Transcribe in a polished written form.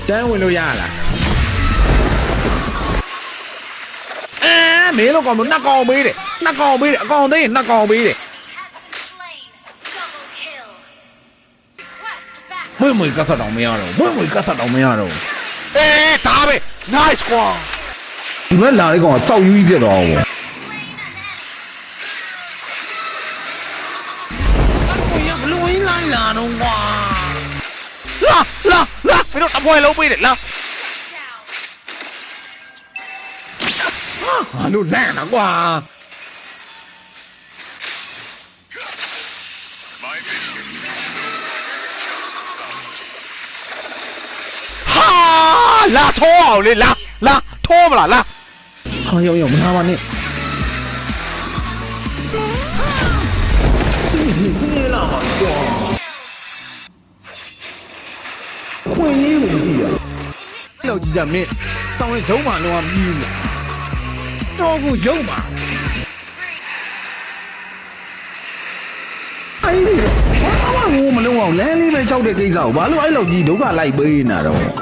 တန်းဝင်လို့ရလားမင်းတို့ကောင်မနှစ်ကောင်ပေးတယ်နှစ်ကောင်ပေးတယ်အကောင်သိရင်နှစ်ကောင်ပေးတယ်မွေ့မွေ့ကတ်တော့မရတော့မွေ့မွေ့ကတ်တော့မရတော့ဒါပဲ nice ကွာဒီဘက်လာတဲ့ကောင်ကစောက်ယူကြီးဖြစ်သွားအောင်ဘလူးဝင်းလိုက်လာတော့ကွာလာမင်းတို့တပွဲလုံးပေးတယ်လာဟာလို့လန့်တာကွာဟာလာထိုးအောင်လေလာထိုးမလားလာဟာရောမနာပါနဲ့စီးလာပါကွာခွင့်ရင်းကိုမရှိရလောက်ကြည့်ကြမင်းစောင်းရဲ့ဂျုံးမှလုံးဝမြည်နေတော့ကိုရုံပါအဲ့ဒီတော့ဘာမှမလုံးအောင်လမ်းလေးပဲလျှောက်တဲ့ကိစ္စကိုဘာလို့အဲ့လောက်ကြီးဒုက္ခလိုက်ပေးနေတာတော့